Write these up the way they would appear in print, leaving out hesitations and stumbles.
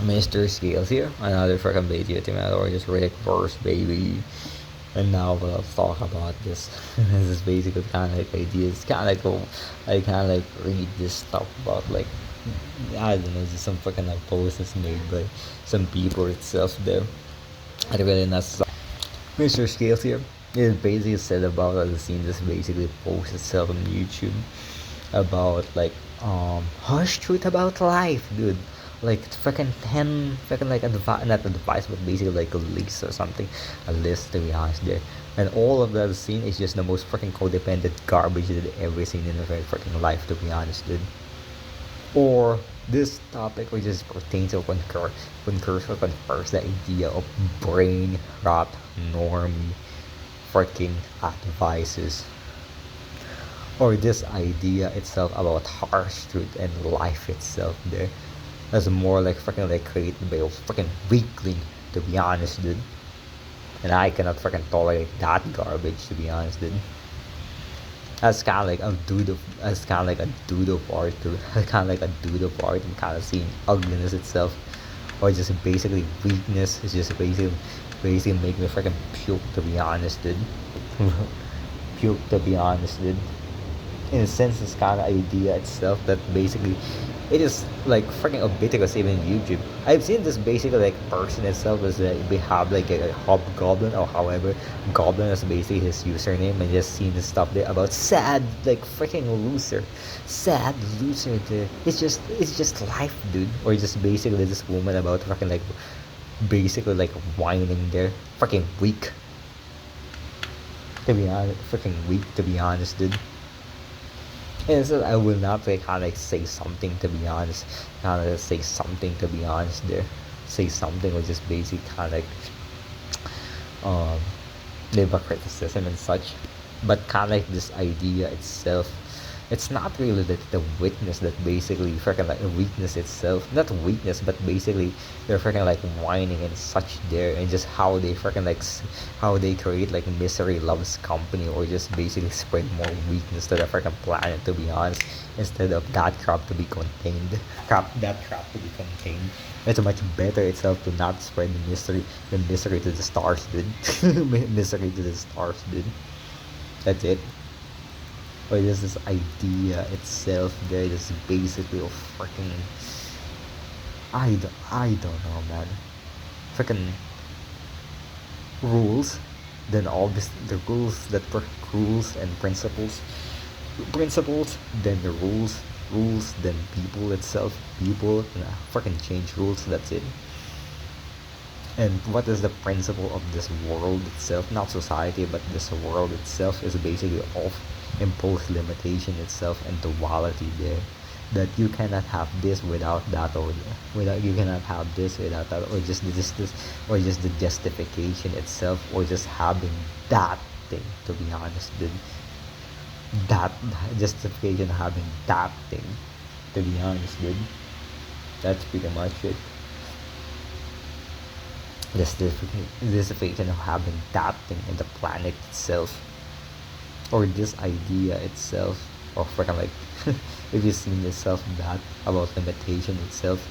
Mr. Scales here, another freaking video team or just Rick verse baby. And now we'll talk about this. This is basically kind of like ideas, kind of like I kind of like read this stuff about like I don't know, just some fucking like posts made by some people itself there. I really not. Mr. Scales here. It basically said about the scene. This basically post itself on YouTube about like harsh truth about life, dude. Like fucking 10 fucking like advice, not advice, but basically like a list or something, a list to be honest there. And all of that scene is just the most fucking codependent garbage that I've ever seen in a very fucking life, to be honest, dude. Or this topic which just pertains or concurs or confers the idea of brain rot normie freaking advices, or this idea itself about harsh truth and life itself there. That's more like freaking like created by a freaking weakling, to be honest, dude. And I cannot freaking tolerate that garbage, to be honest, dude. That's kind of like a doodle. That's kind of like a doodle part too. Kind of like a doodle part and kind of seeing ugliness itself, or just basically weakness. It's just basically make me freaking puke, to be honest, dude. Puke, to be honest, dude. In a sense, this kind of idea itself that basically it is like freaking ubiquitous even in YouTube. I've seen this basically like person itself as we have like a hobgoblin or however goblin is basically his username, and just seen this stuff there about sad like freaking loser, sad loser. Dude. It's just life, dude. Or just basically this woman about fucking like basically like whining there, freaking weak. To be honest, freaking weak. To be honest, dude. And so I will not like kind of like say something, to be honest, kind of say something, to be honest there, say something or just basic kind of like um labor criticism and such, but kind of like this idea itself, it's not really the weakness that basically freaking like a weakness itself, not weakness, but basically they're freaking like whining and such there, and just how they freaking like how they create like misery loves company, or just basically spread more weakness to the freaking planet, to be honest, instead of that crap to be contained, crap to be contained. It's much better itself to not spread the misery to the stars, dude. Misery to the stars, dude. That's it. Or just this idea itself there is basically a freaking I don't know, man. Freaking rules, then all this the rules that were rules and principles, then the rules, then people itself, people, freaking change rules, that's it. And what is the principle of this world itself, not society but this world itself, is basically of imposed limitation itself and duality there, that you cannot have this without that, or without you cannot have this without that, or just this or just the justification itself, or just having that thing, to be honest, dude. That justification, having that thing, to be honest, dude. That's pretty much it. Justification of having that thing in the planet itself, or this idea itself, or freaking like if you've seen itself that about limitation itself,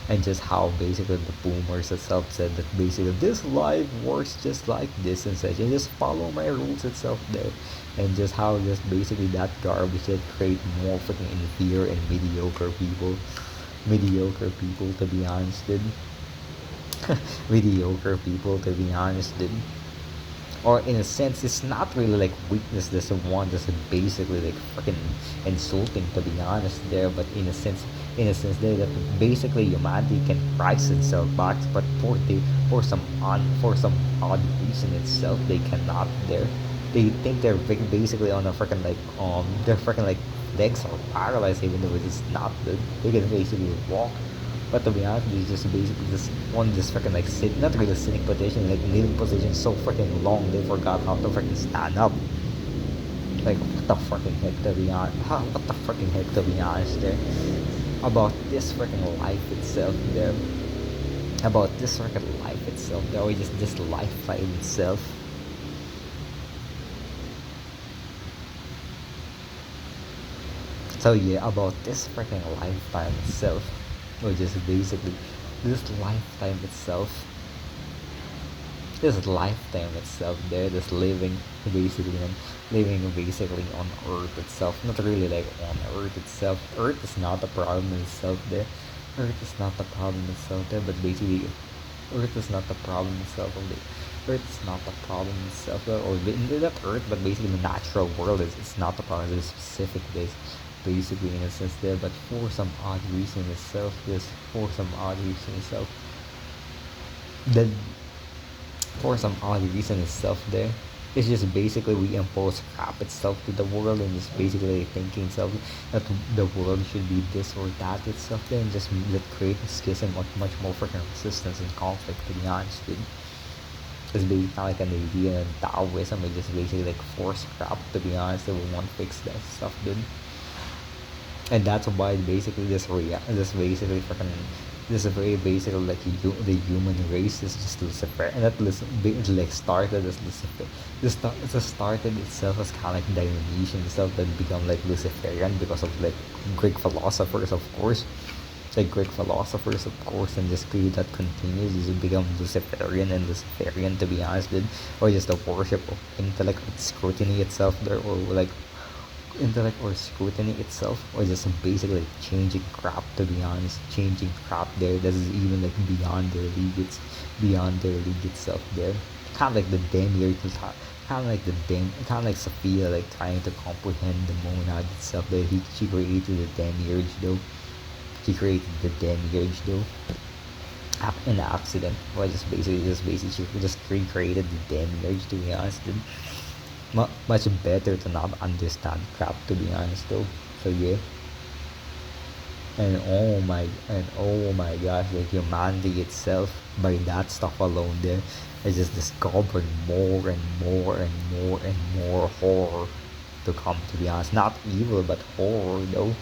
and just how basically the boomers itself said that basically this life works just like this and such, and just follow my rules itself there, and just how just basically that garbage that create more freaking inferior and mediocre people, to be honest, dude. Mediocre people, to be honest, dude. Or in a sense, it's not really like weakness. There's one that's basically like freaking insulting, to be honest there. But there that basically humanity can rise itself back, but for some odd reason itself, they cannot. They think they're basically on a freaking like their freaking like legs are paralyzed, even though it's not. They can basically walk. But to be honest, it's just basically this one just freaking like not really sitting position, like kneeling position so freaking long they forgot how to freaking stand up. Like what the freaking heck, to be honest? What the freaking heck, to be honest there? About this freaking life itself there. About this freaking life itself there, or just this lifetime itself. So yeah, about this freaking lifetime itself, which is basically this lifetime itself, this lifetime itself there, this basically on living basically on earth itself, not really like on earth itself. Earth is not the problem itself there, earth is not the problem itself there, but basically earth is not the problem itself of the earth is not the problem itself there, or not earth, but basically the natural world is, it's not the problem, it's specific base basically in a sense there, but for some odd reason itself, this for some odd reason itself, the for some odd reason itself there. It's just basically we impose crap itself to the world, and just basically thinking itself that the world should be this or that itself there, and just that create a schism of much more freaking resistance and conflict, to be honest, dude. It's basically kind of like an idea in Taoism, it just basically like force crap, to be honest, that we want to fix that stuff, dude. And that's why basically this basically freaking this is very basically like the human race is just Lucifer, and that like started as Lucifer. This started itself as kind of like Dionysian itself, that become like Luciferian because of like Greek philosophers, of course. Like Greek philosophers, of course, and just that continues, just become Luciferian and Luciferian, to be honest, dude. Or just the worship of intellect with scrutiny itself there, or like intellect or scrutiny itself, or just basically changing crap, to be honest, changing crap there. This is even like beyond their league, it's beyond their league itself there. Kind of like the demiurge, kind of like kind of like Sophia, like trying to comprehend the monad itself there. She created the demiurge though, she created the demiurge though in accident, or just basically she just recreated the demiurge, to be honest, dude. Much better to not understand crap, to be honest though. So yeah, and oh my gosh, like humanity itself, by that stuff alone there, is just discovering more and more and more and more horror to come, to be honest. Not evil, but horror though.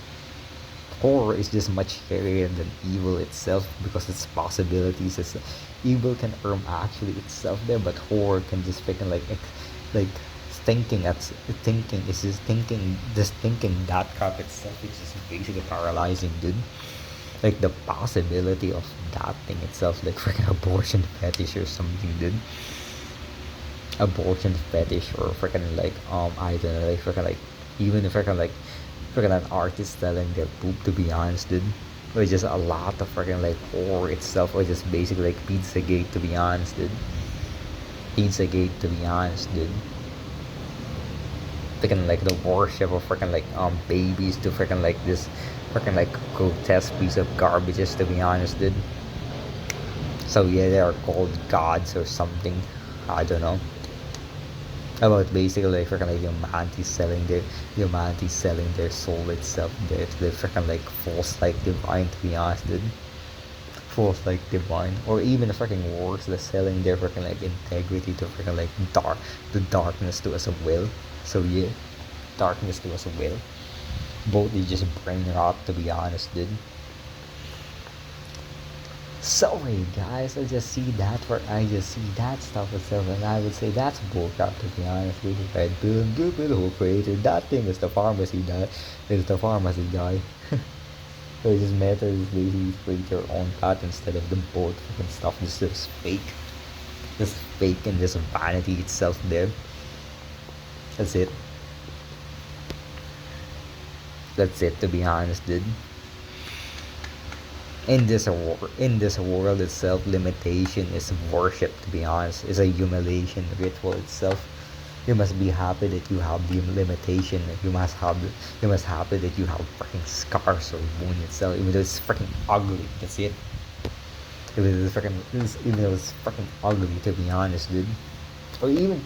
Horror is just much scarier than evil itself, because its possibilities is evil can actually itself there, but horror can just freaking like thinking at thinking is just thinking that crap itself, it's just basically paralyzing, dude. Like the possibility of that thing itself, like freaking abortion fetish or something, dude. Abortion fetish, or freaking like I don't know, like freaking like even if freaking an artist selling their poop, to be honest, dude. Or just a lot of freaking like horror itself, or just basically like Pizzagate, to be honest, dude. Pizzagate, to be honest, dude. Freaking like the worship of freaking like babies, to freaking like this freaking like grotesque piece of garbages, to be honest, dude. So yeah, they are called gods or something, I don't know. About basically like freaking like humanity selling their soul itself, they're freaking like false like divine, to be honest, dude. False like divine, or even the freaking worse, they're selling their freaking like integrity to freaking like the darkness to us a will. So yeah, darkness to us a will. Both is just brain rot, to be honest, dude. Sorry guys, I just see that stuff itself, and I would say that's bullcrap, to be honest with you. Red Pill and Blue Pill, who created that thing is the pharmacy guy. Is the pharmacy guy. So it just matters basically create your own path instead of the both fucking stuff. This is fake. This fake and this vanity itself there. That's it. That's it, to be honest, dude. In this world itself, limitation is worship, to be honest. It's a humiliation ritual itself. You must be happy that you have the limitation. You must happy that you have freaking scars or wound itself, even though it's freaking ugly. That's it. Even though it's freaking ugly, to be honest, dude. Or even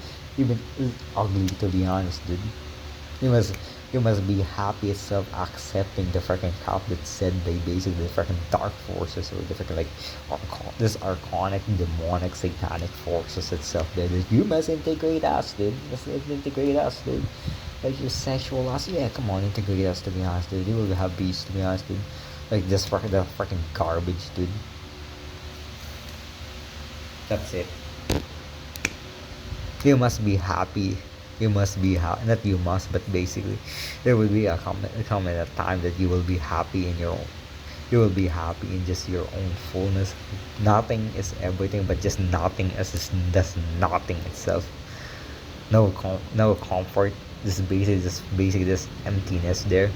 ugly, to be honest, dude. You must you must be happy itself accepting the freaking crap that's said by basically the freaking dark forces, or the freaking like this archonic, demonic, satanic forces itself. That you must integrate us, dude. Must integrate us, dude. Like your sexual us, yeah, come on, integrate us, to be honest, dude. You will have beasts, to be honest, dude. Like this freaking garbage, dude. That's it. You must be happy. You must be happy. Not you must, but basically, there will be a comment at time that you will be happy in your own. You will be happy in just your own fullness. Nothing is everything, but just nothing is just nothing itself. No comfort. Just basically this emptiness there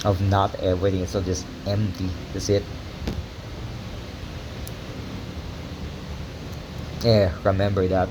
of not everything. So just empty. That's it. Yeah, remember that.